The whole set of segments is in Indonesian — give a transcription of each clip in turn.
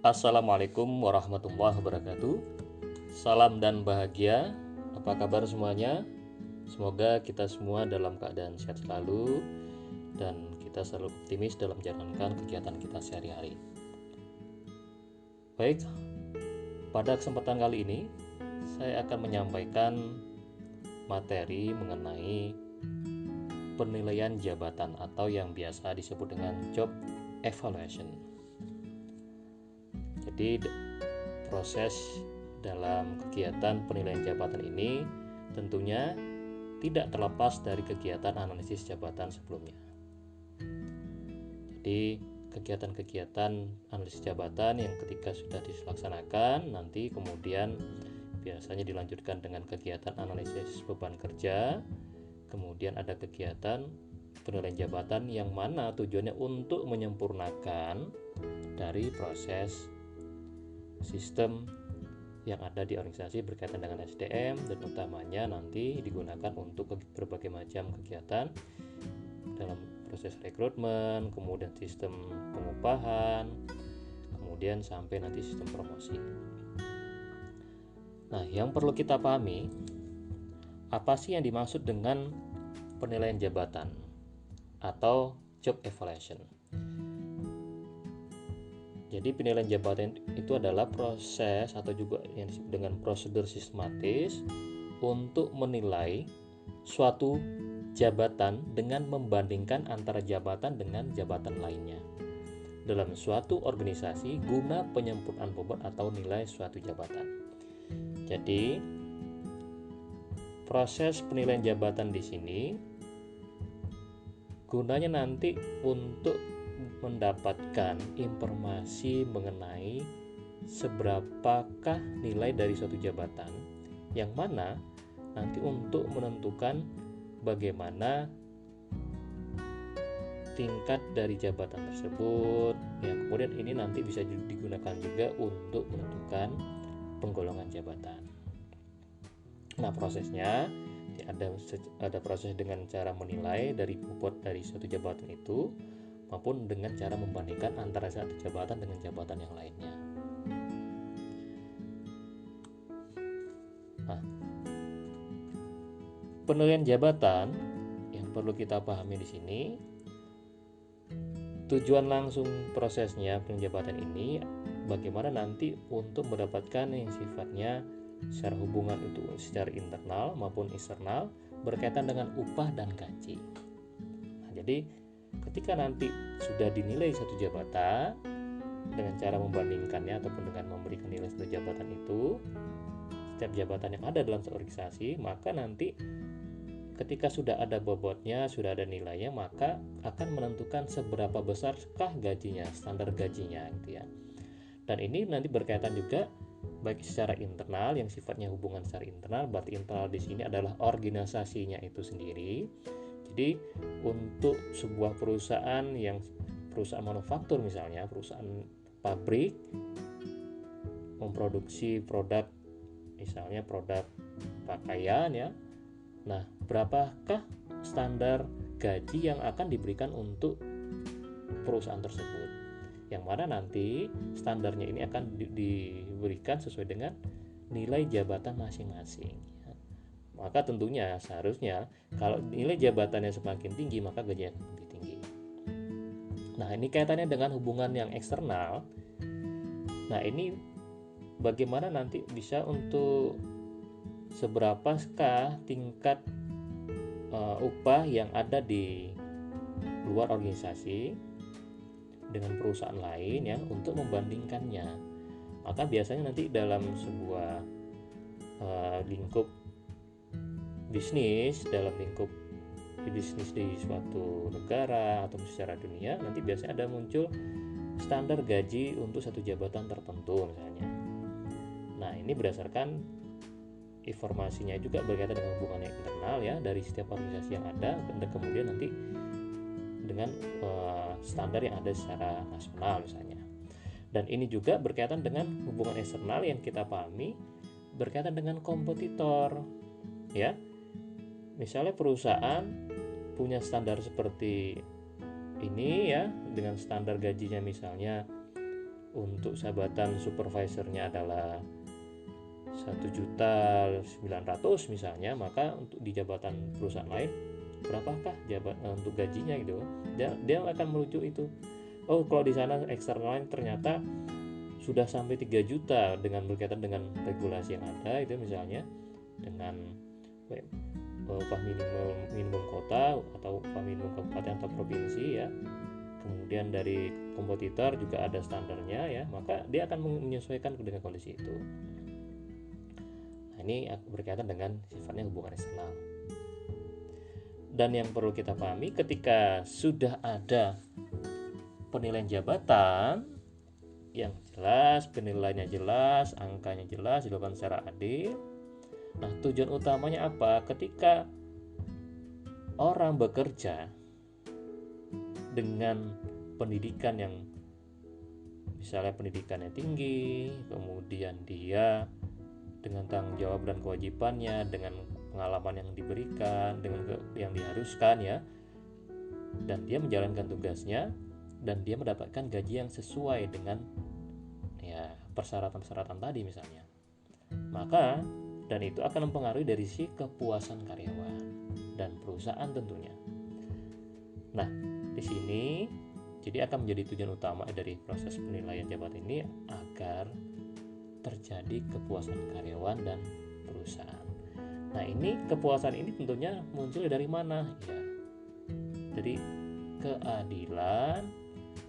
Assalamualaikum warahmatullahi wabarakatuh. Salam dan bahagia. Apa kabar semuanya? Semoga kita semua dalam keadaan sehat selalu dan kita selalu optimis dalam menjalankan kegiatan kita sehari-hari. Baik, pada kesempatan kali ini saya akan menyampaikan materi mengenai penilaian jabatan atau yang biasa disebut dengan job evaluation. Jadi proses dalam kegiatan penilaian jabatan ini tentunya tidak terlepas dari kegiatan analisis jabatan sebelumnya. Jadi kegiatan-kegiatan analisis jabatan yang ketika sudah dilaksanakan nanti kemudian biasanya dilanjutkan dengan kegiatan analisis beban kerja, kemudian ada kegiatan penilaian jabatan yang mana tujuannya untuk menyempurnakan dari proses sistem yang ada di organisasi berkaitan dengan SDM, dan utamanya nanti digunakan untuk berbagai macam kegiatan dalam proses rekrutmen, kemudian sistem pengupahan, kemudian sampai nanti sistem promosi. Nah, yang perlu kita pahami, apa sih yang dimaksud dengan penilaian jabatan atau job evaluation? Jadi penilaian jabatan itu adalah proses atau juga yang disebut dengan prosedur sistematis untuk menilai suatu jabatan dengan membandingkan antara jabatan dengan jabatan lainnya dalam suatu organisasi guna penyempurnaan bobot atau nilai suatu jabatan. Jadi proses penilaian jabatan di sini gunanya nanti untuk mendapatkan informasi mengenai seberapakah nilai dari suatu jabatan, yang mana nanti untuk menentukan bagaimana tingkat dari jabatan tersebut, yang kemudian ini nanti bisa digunakan juga untuk menentukan penggolongan jabatan. Nah, prosesnya ada proses dengan cara menilai dari bobot dari suatu jabatan itu maupun dengan cara membandingkan antara satu jabatan dengan jabatan yang lainnya. Nah, penilaian jabatan yang perlu kita pahami di sini, tujuan langsung prosesnya penilaian jabatan ini bagaimana nanti untuk mendapatkan yang sifatnya secara hubungan itu secara internal maupun eksternal berkaitan dengan upah dan gaji. Nah, jadi ketika nanti sudah dinilai satu jabatan dengan cara membandingkannya ataupun dengan memberikan nilai satu jabatan itu, setiap jabatan yang ada dalam satu organisasi, maka nanti ketika sudah ada bobotnya, sudah ada nilainya, maka akan menentukan seberapa besarkah gajinya, standar gajinya gitu ya. Dan ini nanti berkaitan juga baik secara internal yang sifatnya hubungan secara internal, berarti internal di sini adalah organisasinya itu sendiri. Jadi untuk sebuah perusahaan yang perusahaan manufaktur misalnya, perusahaan pabrik memproduksi produk misalnya produk pakaian ya. Nah, berapakah standar gaji yang akan diberikan untuk perusahaan tersebut? Yang mana nanti standarnya ini akan diberikan sesuai dengan nilai jabatan masing-masing. Maka tentunya seharusnya kalau nilai jabatannya semakin tinggi maka gajinya akan lebih tinggi. Nah, ini kaitannya dengan hubungan yang eksternal. Nah, ini bagaimana nanti bisa untuk seberapakah tingkat upah yang ada di luar organisasi dengan perusahaan lain ya untuk membandingkannya. Maka biasanya nanti dalam sebuah lingkup bisnis, dalam lingkup bisnis di suatu negara atau secara dunia, nanti biasanya ada muncul standar gaji untuk satu jabatan tertentu misalnya. Nah, ini berdasarkan informasinya juga berkaitan dengan hubungan yang internal ya dari setiap organisasi yang ada, dan kemudian nanti dengan standar yang ada secara nasional misalnya. Dan ini juga berkaitan dengan hubungan eksternal yang kita pahami berkaitan dengan kompetitor ya. Misalnya perusahaan punya standar seperti ini ya, dengan standar gajinya misalnya untuk jabatan supervisornya adalah 1.900.000 misalnya, maka untuk di jabatan perusahaan lain berapakah untuk gajinya gitu. Dia akan merujuk itu. Oh, kalau di sana eksternal ternyata sudah sampai 3 juta dengan berkaitan dengan regulasi yang ada itu, misalnya dengan upah minimum kota atau upah minimum kabupaten atau provinsi ya. Kemudian dari kompetitor juga ada standarnya ya, maka dia akan menyesuaikan dengan kondisi itu. Nah, ini berkaitan dengan sifatnya hubungan eksternal. Dan yang perlu kita pahami, ketika sudah ada penilaian jabatan yang jelas, penilaiannya jelas, angkanya jelas, dilakukan secara adil. Nah, tujuan utamanya apa? Ketika orang bekerja dengan pendidikan yang misalnya pendidikannya tinggi, kemudian dia dengan tanggung jawab dan kewajibannya, dengan pengalaman yang diberikan, dengan yang diharuskan ya, dan dia menjalankan tugasnya, dan dia mendapatkan gaji yang sesuai dengan ya persyaratan-persyaratan tadi misalnya, maka dan itu akan mempengaruhi dari si kepuasan karyawan dan perusahaan tentunya. Nah, di sini jadi akan menjadi tujuan utama dari proses penilaian jabatan ini agar terjadi kepuasan karyawan dan perusahaan. Nah, ini kepuasan ini tentunya muncul dari mana? Ya, dari keadilan,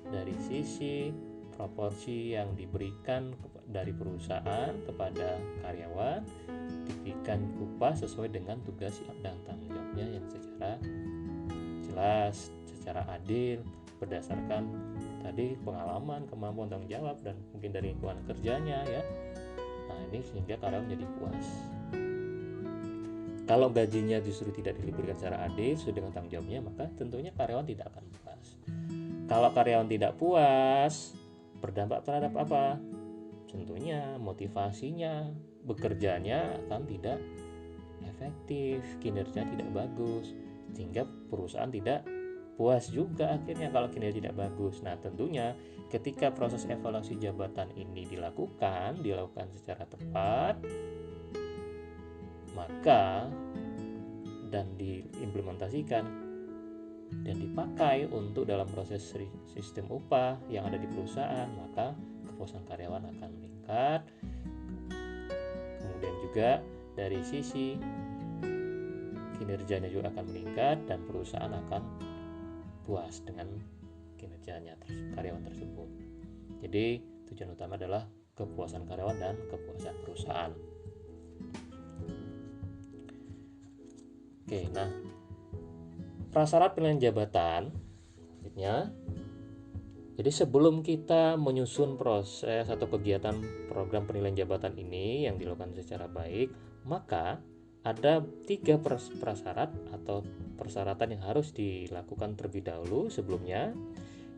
dari sisi proporsi yang diberikan dari perusahaan kepada karyawan, diberikan upah sesuai dengan tugas dan tanggung jawabnya yang secara jelas, secara adil, berdasarkan tadi pengalaman, kemampuan, tanggung jawab, dan mungkin dari lingkungan kerjanya ya. Nah, ini sehingga karyawan menjadi puas. Kalau gajinya justru tidak diberikan secara adil sesuai dengan tanggung jawabnya, maka tentunya karyawan tidak akan puas. Kalau karyawan tidak puas, berdampak terhadap apa? Tentunya motivasinya, bekerjanya akan tidak efektif, kinerja tidak bagus, sehingga perusahaan tidak puas juga akhirnya kalau kinerja tidak bagus. Nah, tentunya ketika proses evaluasi jabatan ini dilakukan secara tepat, maka dan diimplementasikan dan dipakai untuk dalam proses sistem upah yang ada di perusahaan, maka kepuasan karyawan akan meningkat. Kemudian juga dari sisi kinerjanya juga akan meningkat dan perusahaan akan puas dengan kinerjanya karyawan tersebut. Jadi tujuan utama adalah kepuasan karyawan dan kepuasan perusahaan. Oke, nah prasyarat penilaian jabatan selanjutnya. Jadi sebelum kita menyusun proses atau kegiatan program penilaian jabatan ini yang dilakukan secara baik, maka ada 3 prasyarat atau persyaratan yang harus dilakukan terlebih dahulu sebelumnya.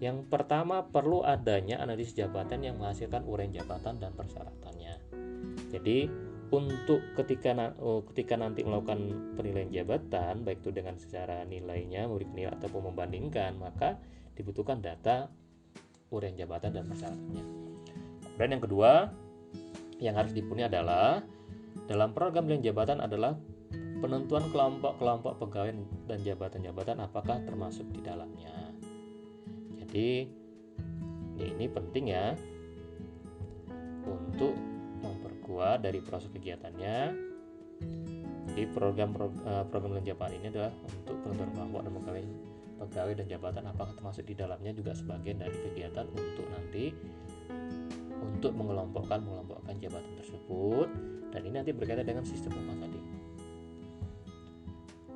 Yang pertama, perlu adanya analisis jabatan yang menghasilkan uraian jabatan dan persyaratannya. Jadi untuk ketika nanti melakukan penilaian jabatan, baik itu dengan secara nilainya, memberikan nilai ataupun membandingkan, maka dibutuhkan data uraian jabatan dan persyaratannya. Dan yang kedua yang harus dipenuhi adalah dalam program penilaian jabatan adalah penentuan kelompok-kelompok pegawai dan jabatan-jabatan apakah termasuk di dalamnya. Jadi ini penting ya untuk memperkuat dari proses kegiatannya. Jadi program penilaian jabatan ini adalah untuk penentuan kelompok dan pegawai dan jabatan apakah termasuk di dalamnya, juga sebagian dari kegiatan untuk nanti untuk mengelompokkan jabatan tersebut, dan ini nanti berkaitan dengan sistem upah tadi.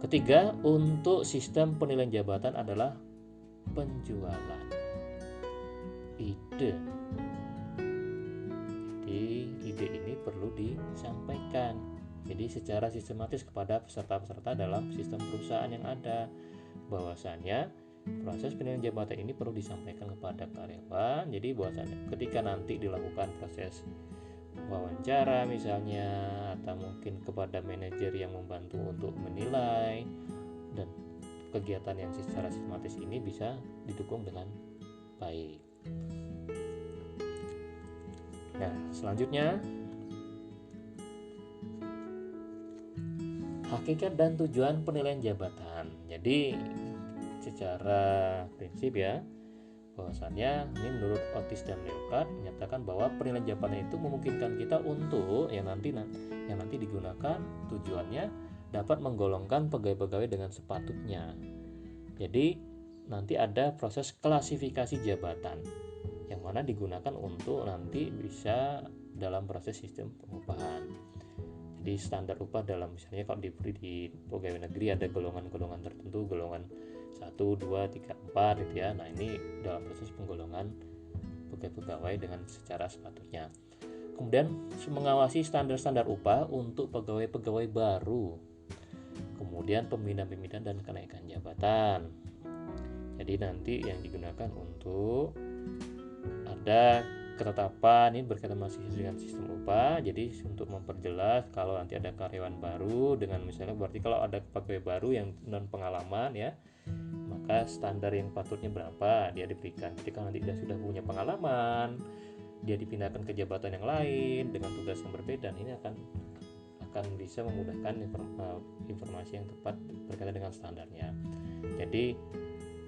Ketiga, untuk sistem penilaian jabatan adalah penjualan ide. Jadi ide ini perlu disampaikan jadi secara sistematis kepada peserta-peserta dalam sistem perusahaan yang ada, bahwasannya proses penilaian jabatan ini perlu disampaikan kepada karyawan. Jadi bahwasannya ketika nanti dilakukan proses wawancara misalnya, atau mungkin kepada manajer yang membantu untuk menilai, dan kegiatan yang secara sistematis ini bisa didukung dengan baik. Nah, selanjutnya hakikat dan tujuan penilaian jabatan. Jadi secara prinsip ya, bahwasannya ini menurut Otis dan Leocard menyatakan bahwa penilaian jabatan itu memungkinkan kita untuk yang nanti digunakan tujuannya dapat menggolongkan pegawai-pegawai dengan sepatutnya. Jadi nanti ada proses klasifikasi jabatan yang mana digunakan untuk nanti bisa dalam proses sistem pengupahan. Jadi standar upah dalam misalnya kalau di pegawai negeri ada golongan-golongan tertentu, golongan 1, 2, 3, 4 gitu ya. Nah, ini dalam proses penggolongan pegawai dengan secara sepatutnya. Kemudian mengawasi standar-standar upah untuk pegawai-pegawai baru. Kemudian pembinaan dan kenaikan jabatan. Jadi nanti yang digunakan untuk ada ketetapan, ini berkaitan masih dengan sistem upah. Jadi untuk memperjelas kalau nanti ada karyawan baru dengan misalnya berarti kalau ada pegawai baru yang non pengalaman ya, maka standar yang patutnya berapa dia diberikan. Jadi kalau nanti dia sudah punya pengalaman, dia dipindahkan ke jabatan yang lain dengan tugas yang berbeda, ini akan bisa memudahkan informasi yang tepat berkaitan dengan standarnya. Jadi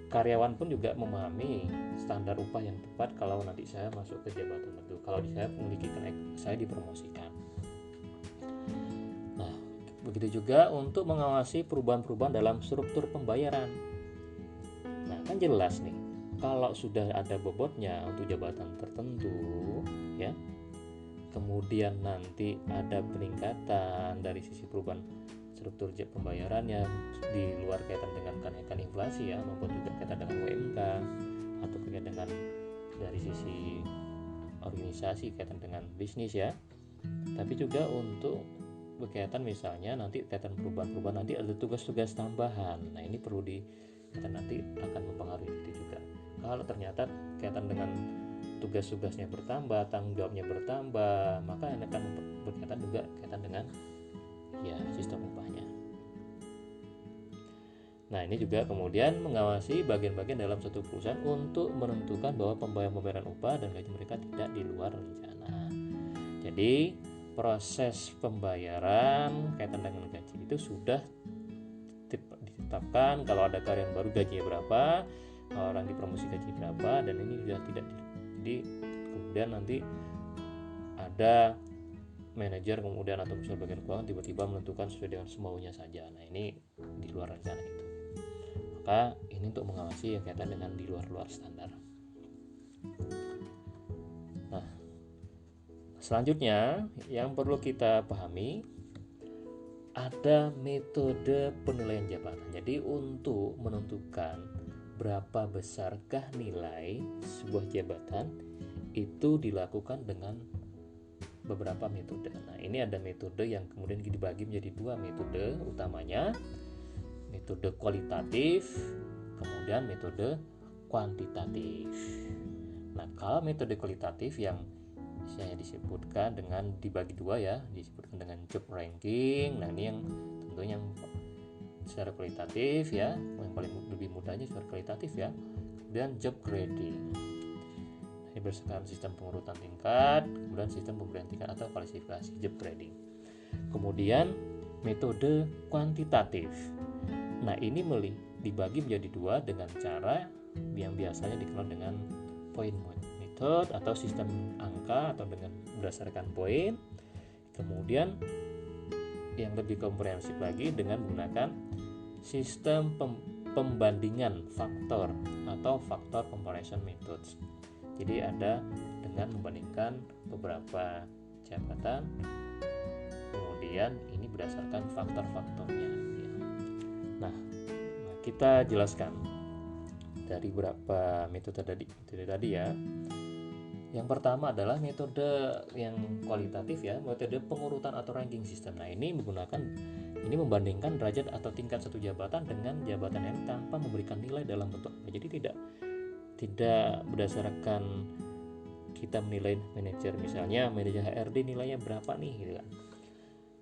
karyawan pun juga memahami standar upah yang tepat kalau nanti saya masuk ke jabatan tertentu. Kalau saya memiliki saya dipromosikan. Nah, begitu juga untuk mengawasi perubahan-perubahan dalam struktur pembayaran. Nah, kan jelas nih, kalau sudah ada bobotnya untuk jabatan tertentu, ya, kemudian nanti ada peningkatan dari sisi perubahan struktur pembayarannya di luar kaitan dengan kenaikan inflasi ya, maupun juga kaitan dengan UMK atau kaitan dengan dari sisi organisasi kaitan dengan bisnis ya, tapi juga untuk berkaitan misalnya nanti kaitan perubahan-perubahan nanti ada tugas-tugas tambahan. Nah, ini perlu nanti akan mempengaruhi itu juga. Kalau ternyata kaitan dengan tugas-tugasnya bertambah, tanggung jawabnya bertambah, maka ini akan berkaitan juga kaitan dengan ya sistem upahnya. Nah, ini juga kemudian mengawasi bagian-bagian dalam satu perusahaan untuk menentukan bahwa pembayaran upah dan gaji mereka tidak di luar rencana. Jadi proses pembayaran kaitan dengan gaji itu sudah ditetapkan. Kalau ada karyawan baru gajinya berapa, kalau orang dipromosi gaji berapa, dan ini sudah tidak jadi kemudian nanti ada manajer kemudian atau misalnya bagian keuangan tiba-tiba menentukan sesuai dengan semaunya saja. Nah, ini di luar rencana itu. Maka ini untuk mengawasi yang kaitan dengan di luar standar. Nah, selanjutnya yang perlu kita pahami ada metode penilaian jabatan. Jadi untuk menentukan berapa besarkah nilai sebuah jabatan itu dilakukan dengan beberapa metode. Nah, ini ada metode yang kemudian dibagi menjadi dua metode utamanya, metode kualitatif, kemudian metode kuantitatif. Nah, kalau metode kualitatif yang saya disebutkan dengan dibagi dua ya, disebutkan dengan job ranking. Nah, ini yang tentunya yang secara kualitatif ya, yang paling lebih mudahnya secara kualitatif ya. Kemudian job grading. Ini berdasarkan sistem pengurutan tingkat, kemudian sistem pemberian tingkat atau klasifikasi job grading. Kemudian metode kuantitatif. Nah, ini dibagi menjadi dua dengan cara yang biasanya dikenal dengan point method atau sistem angka atau dengan berdasarkan poin. Kemudian yang lebih komprehensif lagi dengan menggunakan sistem pembandingan faktor atau factor comparison methods. Jadi ada dengan membandingkan beberapa jabatan, kemudian ini berdasarkan faktor-faktornya. Nah, kita jelaskan dari beberapa metode tadi ya. Yang pertama adalah metode yang kualitatif ya, metode pengurutan atau ranking system. Nah, ini membandingkan derajat atau tingkat satu jabatan dengan jabatan yang tanpa memberikan nilai dalam bentuk. Jadi tidak berdasarkan kita menilai manajer, misalnya manajer HRD nilainya berapa nih gitu kan.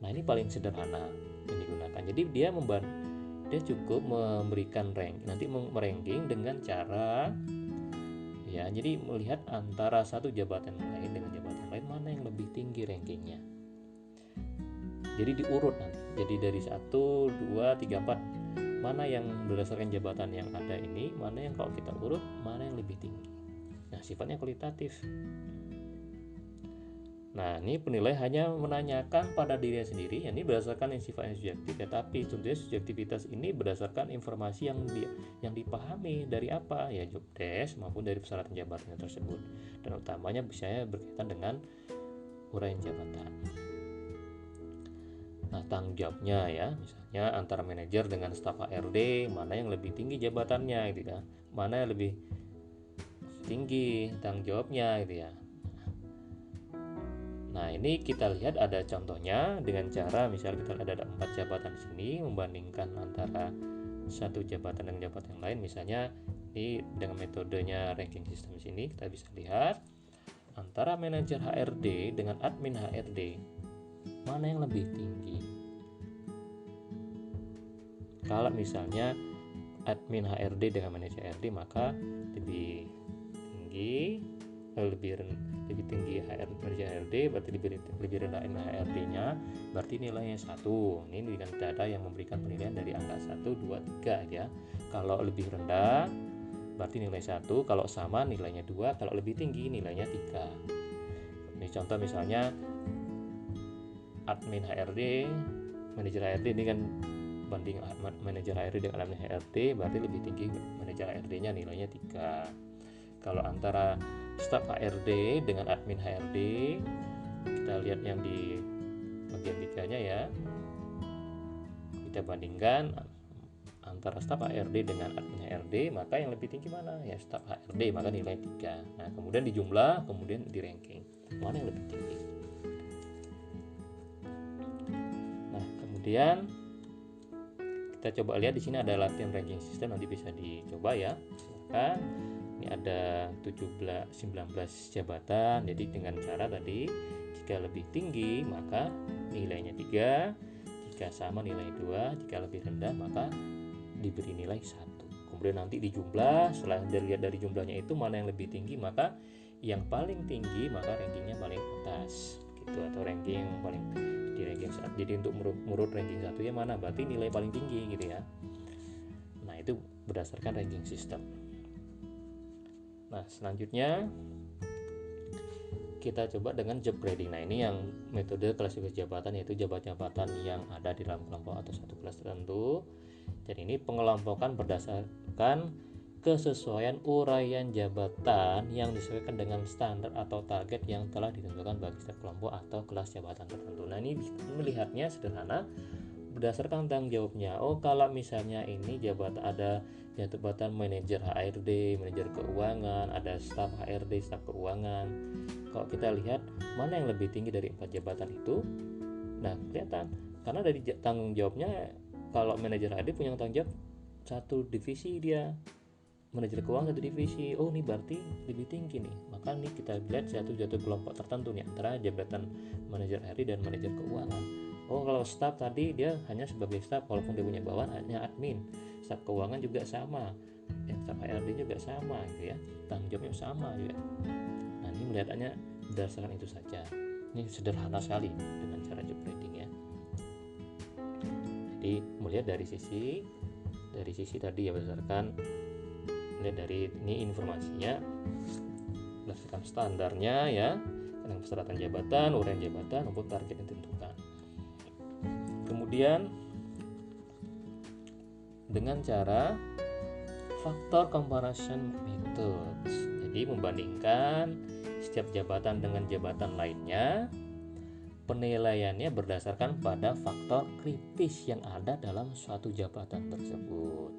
Nah, ini paling sederhana yang digunakan. Jadi dia cukup memberikan ranking dengan cara ya, jadi melihat antara satu jabatan lain dengan jabatan lain mana yang lebih tinggi rankingnya. Jadi diurut nanti. Jadi dari 1, 2, 3, 4, mana yang berdasarkan jabatan yang ada ini, mana yang kalau kita urut, mana yang lebih tinggi. Nah, sifatnya kualitatif. Nah, ini penilai hanya menanyakan pada dirinya sendiri, ini berdasarkan yang sifatnya subjektif, tetapi tentunya subjektivitas ini berdasarkan informasi yang dipahami dari apa? Ya, job desk maupun dari persyaratan jabatan tersebut. Dan utamanya biasanya berkaitan dengan uraian jabatan. Nah, tanggung jawabnya ya, misalnya antara manajer dengan staf HRD, mana yang lebih tinggi jabatannya gitu ya. Mana yang lebih tinggi tanggung jawabnya gitu ya. Nah, ini kita lihat ada contohnya dengan cara misalnya kita ada 4 jabatan di sini, membandingkan antara satu jabatan dengan jabatan yang lain. Misalnya ini dengan metodenya ranking system sini kita bisa lihat antara manajer HRD dengan admin HRD, mana yang lebih tinggi. Kalau misalnya admin HRD dengan manajer HRD, maka lebih tinggi, lebih tinggi manajer HRD, berarti lebih rendah HRD-nya, berarti nilainya 1. Ini dengan data yang memberikan penilaian dari angka 1, 2, 3 ya. Kalau lebih rendah berarti nilai 1, kalau sama nilainya 2, kalau lebih tinggi nilainya 3. Ini contoh misalnya admin HRD, manajer HRD ini kan banding manajer HRD dengan admin HRD, berarti lebih tinggi manajer HRD-nya, nilainya 3. Kalau antara staf HRD dengan admin HRD, kita lihat yang di bagian 3-nya ya, kita bandingkan antara staf HRD dengan admin HRD, maka yang lebih tinggi mana? Ya staf HRD, maka nilai 3. Nah, kemudian dijumlah, kemudian di ranking, mana yang lebih tinggi. Nah, kemudian kita coba lihat di sini ada latihan ranking system, nanti bisa dicoba ya. Silakan. Ini ada 19 jabatan. Jadi dengan cara tadi, jika lebih tinggi maka nilainya 3, jika sama nilai 2, jika lebih rendah maka diberi nilai 1. Kemudian nanti dijumlah, setelah dilihat dari jumlahnya itu mana yang lebih tinggi, maka yang paling tinggi maka rankingnya paling atas gitu, atau ranking paling di ranking 1. Jadi untuk menurut ranking 1 ya mana, berarti nilai paling tinggi gitu ya. Nah, itu berdasarkan ranking system. Nah, selanjutnya kita coba dengan job grading. Nah, ini yang metode klasifikasi jabatan, yaitu jabatan-jabatan yang ada di dalam kelompok atau satu kelas tertentu. Jadi ini pengelompokan berdasarkan kesesuaian uraian jabatan yang disesuaikan dengan standar atau target yang telah ditentukan bagi setiap kelompok atau kelas jabatan tertentu. Nah, ini melihatnya sederhana berdasarkan tanggung jawabnya. Oh, kalau misalnya ini ada jabatan manajer HRD, manajer keuangan, ada staf HRD, staf keuangan. Kalau kita lihat mana yang lebih tinggi dari 4 jabatan itu, nah kelihatan karena dari tanggung jawabnya, kalau manajer HRD punya tanggung jawab satu divisi, dia manajer keuangan satu divisi. Oh, ini berarti lebih tinggi nih. Maka nih kita lihat satu kelompok tertentu nih antara jabatan manajer HRD dan manajer keuangan. Oh, kalau staf tadi dia hanya sebagai staf, walaupun dia punya bawahan hanya admin. Staf keuangan juga sama, staf HRD juga sama gitu ya, tanggung jawabnya sama juga. Nah, ini melihatannya berdasarkan itu saja. Ini sederhana sekali dengan cara job grading ya. Jadi melihat dari sisi tadi ya, berdasarkan lihat dari ini informasinya berdasarkan standarnya ya, dengan persyaratan jabatan, uraian jabatan maupun target yang ditentukan. Kemudian dengan cara faktor comparison methods, jadi membandingkan setiap jabatan dengan jabatan lainnya, penilaiannya berdasarkan pada faktor kritis yang ada dalam suatu jabatan tersebut.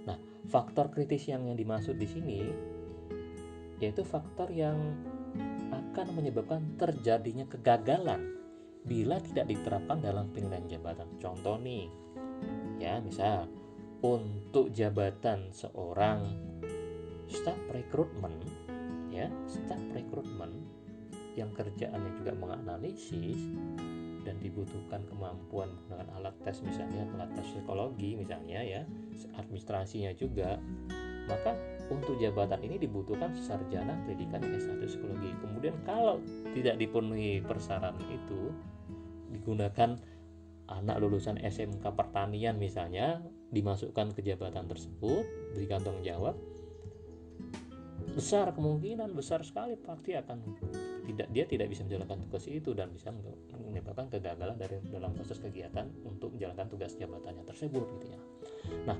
Nah, faktor kritis yang dimaksud di sini yaitu faktor yang akan menyebabkan terjadinya kegagalan bila tidak diterapkan dalam penilaian jabatan. Contoh nih, ya misal untuk jabatan seorang staf rekrutmen, ya staf rekrutmen yang kerjaannya juga menganalisis dan dibutuhkan kemampuan menggunakan alat tes, misalnya alat tes psikologi misalnya ya, administrasinya juga, maka untuk jabatan ini dibutuhkan sarjana pendidikan S1 psikologi. Kemudian kalau tidak dipenuhi persyaratan itu, digunakan anak lulusan SMK pertanian misalnya, dimasukkan ke jabatan tersebut, berikan tanggung jawab, besar kemungkinan, besar sekali pasti akan dia tidak bisa menjalankan tugas itu dan bisa menyebabkan kegagalan dalam proses kegiatan untuk menjalankan tugas jabatannya tersebut gitu ya. Nah,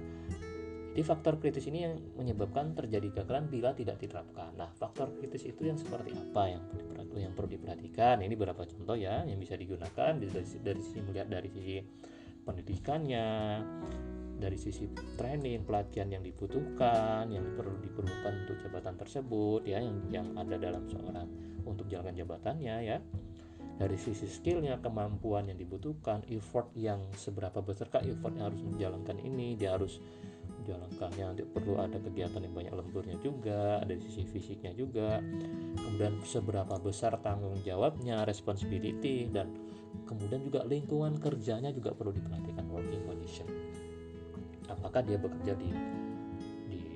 jadi faktor kritis ini yang menyebabkan terjadi kegagalan bila tidak diterapkan. Nah, faktor kritis itu yang seperti apa yang perlu diperhatikan? Ini beberapa contoh ya yang bisa digunakan dari sisi melihat dari sisi pendidikannya, dari sisi training, pelatihan yang dibutuhkan, yang diperlukan untuk jabatan tersebut ya, yang ada dalam seorang untuk menjalankan jabatannya ya. Dari sisi skillnya, kemampuan yang dibutuhkan, effort yang seberapa besarkah effort yang harus menjalankan ini, dia harus menjalankannya, nanti perlu ada kegiatan yang banyak lemburnya juga, dari sisi fisiknya juga, kemudian seberapa besar tanggung jawabnya, responsibility, dan kemudian juga lingkungan kerjanya juga perlu diperhatikan, working condition. Apakah dia bekerja di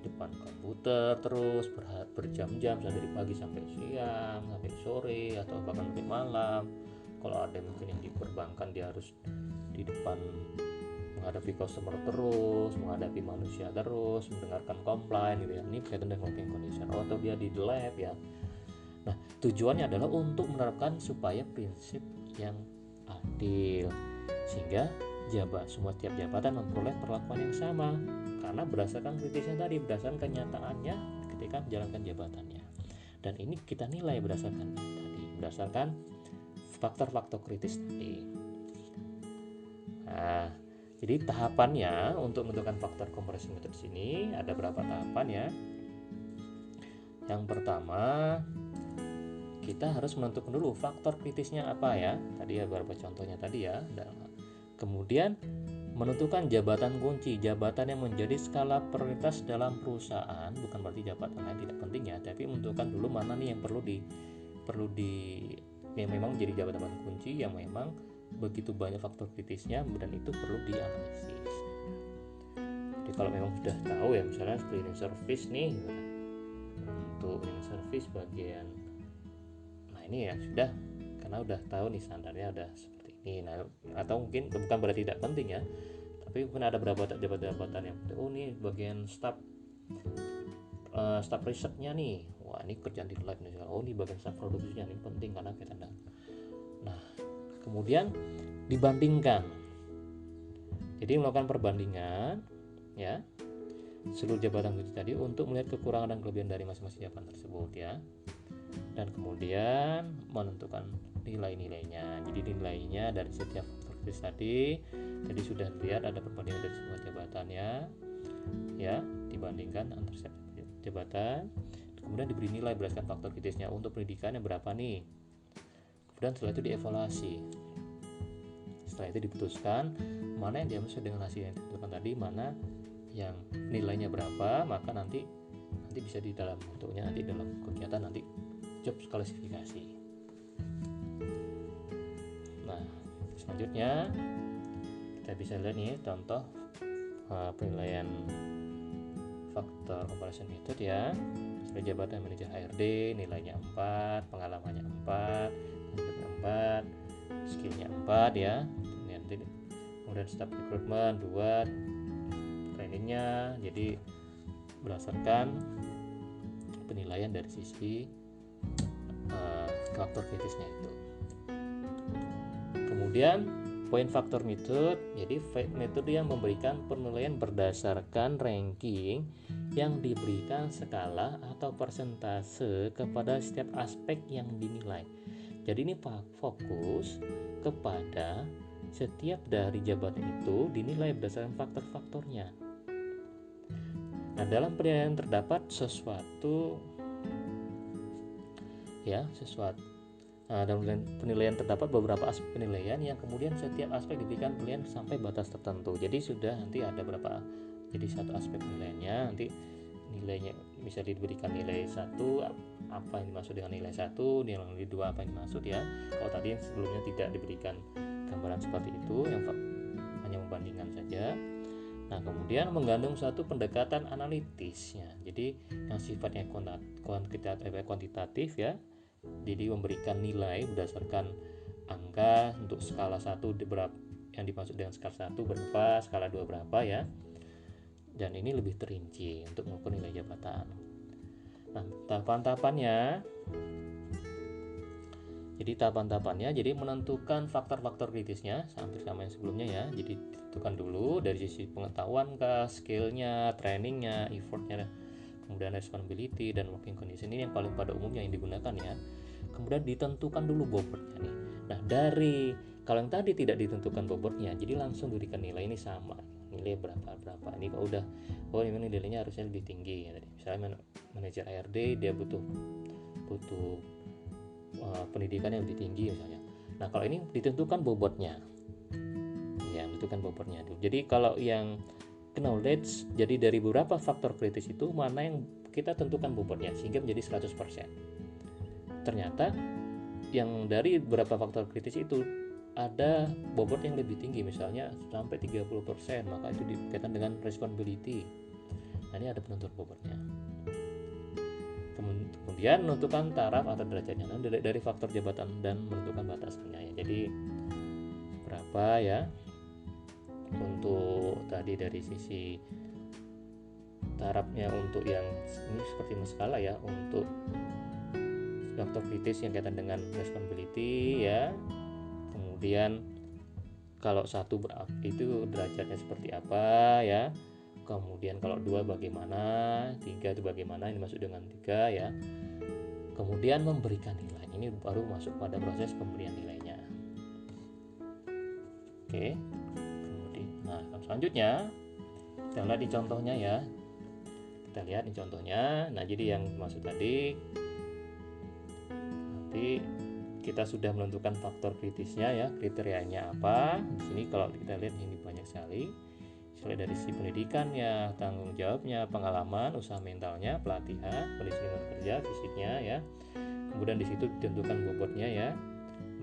depan komputer terus berjam-jam dari pagi sampai siang, sampai sore, atau bahkan sampai malam. Kalau ada mungkin yang di perbankan, dia harus di depan menghadapi customer terus, menghadapi manusia terus, mendengarkan komplain gitu ya. Ini berkaitan dengan working condition. Atau dia di lab ya. Nah, tujuannya adalah untuk menerapkan supaya prinsip yang adil, sehingga semua tiap jabatan memperoleh perlakuan yang sama, karena berdasarkan kritisnya tadi, berdasarkan kenyataannya ketika menjalankan jabatannya. Dan ini kita nilai berdasarkan faktor-faktor kritis tadi. Nah, jadi tahapannya untuk menentukan faktor comparison method ini ada berapa tahapan ya. Yang pertama, kita harus menentukan dulu faktor kritisnya apa ya. Tadi ya beberapa contohnya tadi ya. Kemudian menentukan jabatan kunci, jabatan yang menjadi skala prioritas dalam perusahaan. Bukan berarti jabatan lain tidak penting ya, tapi menentukan dulu mana nih yang perlu yang memang menjadi jabatan kunci, yang memang begitu banyak faktor kritisnya dan itu perlu dianalisis. Jadi kalau memang sudah tahu ya, misalnya cleaning service nih, untuk cleaning service bagian, nah ini ya sudah, karena udah tahu nih standarnya udah seperti ini. Nah, atau mungkin bukan berarti tidak penting ya, tapi mungkin ada beberapa jabatan yang ini bagian staff risetnya nih, wah ini kerjaan di lab nih, ini bagian staff produksinya ini penting karena kita nah kemudian dibandingkan, jadi melakukan perbandingan ya seluruh jabatan kunci tadi untuk melihat kekurangan dan kelebihan dari masing-masing jabatan tersebut ya, dan kemudian menentukan nilai-nilainya. Jadi nilainya dari setiap faktor kritis tadi sudah lihat ada perbandingan dari semua jabatannya ya, dibandingkan antar setiap jabatan, kemudian diberi nilai berdasarkan faktor kritisnya. Untuk pendidikannya berapa nih, kemudian setelah itu dievaluasi. Setelah itu diputuskan mana yang diambil sesuai dengan hasil yang ditentukan tadi, mana yang nilainya berapa, maka nanti bisa di dalam bentuknya, nanti dalam kegiatan nanti job klasifikasi. Nah, selanjutnya kita bisa lihat nih contoh penilaian faktor comparison method ya. Sebagai jabatan manajer HRD nilainya 4, pengalamannya 4, pendidikannya 4, skillnya 4 ya. Kemudian staff recruitment 2, trainingnya. Jadi berdasarkan penilaian dari sisi faktor kritisnya itu. Kemudian poin faktor method, jadi metode yang memberikan penilaian berdasarkan ranking yang diberikan skala atau persentase kepada setiap aspek yang dinilai. Jadi ini fokus kepada setiap dari jabatan itu dinilai berdasarkan faktor-faktornya. Nah, dalam penilaian terdapat dalam penilaian terdapat beberapa aspek penilaian yang kemudian setiap aspek diberikan penilaian sampai batas tertentu. Jadi sudah nanti ada berapa, jadi satu aspek penilaiannya, nanti nilainya bisa diberikan nilai 1, apa yang dimaksud dengan nilai 1, nilai 2 apa yang dimaksud ya. Kalau tadi yang sebelumnya tidak diberikan gambaran seperti itu, yang hanya membandingkan saja. Nah, kemudian mengandung suatu pendekatan analitisnya. Jadi yang sifatnya kuantitatif ya. Jadi memberikan nilai berdasarkan angka untuk skala 1 berapa, yang dimaksud dengan skala 1 berapa, skala 2 berapa ya. Dan ini lebih terinci untuk mengukur nilai jabatan. Nah, tahapan-tahapannya. Jadi tahapan-tahapannya, jadi menentukan faktor-faktor kritisnya, hampir sama yang sebelumnya ya. Jadi ditentukan dulu dari sisi pengetahuan kah, skillnya, trainingnya, effortnya, kemudian responsibility dan working condition, ini yang paling pada umumnya yang digunakan ya. Kemudian ditentukan dulu bobotnya nih. Nah, dari kalau yang tadi tidak ditentukan bobotnya, jadi langsung diberikan nilai ini sama, nilai berapa. Ini kalau udah, ini nilainya harusnya lebih tinggi ya. Misalnya manajer HRD dia butuh pendidikan yang lebih tinggi misalnya. Nah, kalau ini ditentukan bobotnya. Ya, ditentukan bobotnya dulu. Jadi kalau yang knowledge, jadi dari beberapa faktor kritis itu mana yang kita tentukan bobotnya sehingga menjadi 100%. Ternyata yang dari beberapa faktor kritis itu ada bobot yang lebih tinggi, misalnya sampai 30%, maka itu dikaitan dengan responsibility. Nah, ini ada penentuan bobotnya. Kemudian menentukan taraf atau derajatnya dari faktor jabatan dan menentukan batasannya ya. Jadi berapa ya untuk tadi dari sisi tarafnya, untuk yang ini seperti skala ya, untuk faktor kritis yang kaitan dengan responsibility ya. Kemudian kalau 1 itu derajatnya seperti apa ya. Kemudian kalau 2 bagaimana, 3 itu bagaimana, ini masuk dengan 3 ya. Kemudian memberikan nilai, ini baru masuk pada proses pemberian nilainya. Oke. Kemudian, nah selanjutnya kita lihat di contohnya ya. Kita lihat di contohnya. Nah, jadi yang maksud tadi, nanti kita sudah menentukan faktor kritisnya ya, kriterianya apa. Di sini kalau kita lihat ini banyak sekali. Mulai dari sisi pendidikannya, tanggung jawabnya, pengalaman, usaha mentalnya, pelatihan, kondisi lingkungan kerja, fisiknya ya. Kemudian di situ ditentukan bobotnya ya,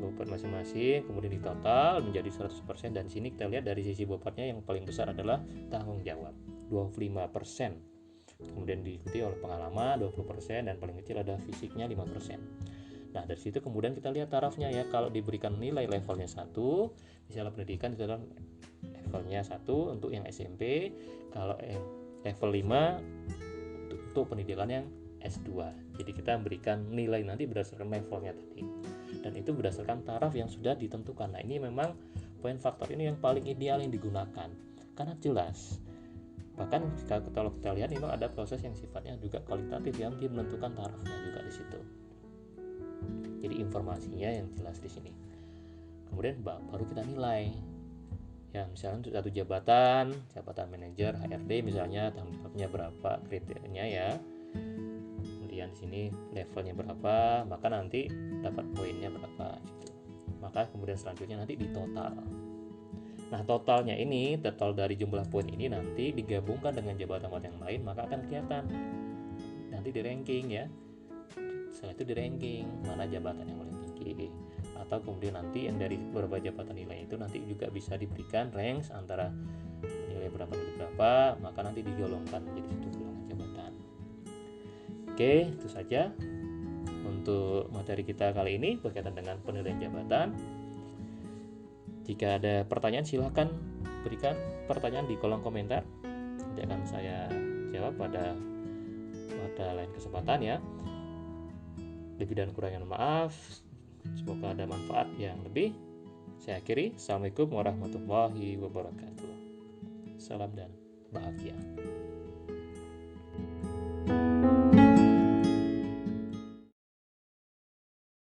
bobot masing-masing, kemudian ditotal menjadi 100%. Dan sini kita lihat dari sisi bobotnya yang paling besar adalah tanggung jawab 25%. Kemudian diikuti oleh pengalaman 20% dan paling kecil ada fisiknya 5%. Nah, dari situ kemudian kita lihat tarafnya ya. Kalau diberikan nilai levelnya 1, misalnya pendidikan itu adalah levelnya 1 untuk yang SMP, kalau level 5 untuk pendidikan yang S2. Jadi kita memberikan nilai nanti berdasarkan levelnya tadi. Dan itu berdasarkan taraf yang sudah ditentukan. Nah, ini memang poin faktor ini yang paling ideal yang digunakan. Karena jelas. Bahkan kalau kita lihat memang ada proses yang sifatnya juga kualitatif yang dia menentukan tarafnya juga di situ. Jadi informasinya yang jelas di sini. Kemudian baru kita nilai. Ya, misalnya untuk satu jabatan manajer HRD misalnya, tanggung jawabnya berapa, kriterianya ya. Kemudian di sini levelnya berapa, maka nanti dapat poinnya berapa gitu. Maka kemudian selanjutnya nanti ditotal. Nah, totalnya ini, total dari jumlah poin ini nanti digabungkan dengan jabatan yang lain, maka akan kelihatan nanti di ranking ya. Setelah itu di ranking mana jabatan yang paling tinggi, atau kemudian nanti yang dari beberapa jabatan nilai itu nanti juga bisa diberikan ranks antara nilai berapa, maka nanti digolongkan menjadi satu golongan jabatan. Oke, itu saja untuk materi kita kali ini berkaitan dengan penilaian jabatan. Jika ada pertanyaan silahkan berikan pertanyaan di kolom komentar, nanti akan saya jawab pada lain kesempatan ya. Lebih dan kurangnya maaf. Semoga ada manfaat yang lebih. Saya akhiri. Assalamualaikum warahmatullahi wabarakatuh. Salam dan bahagia.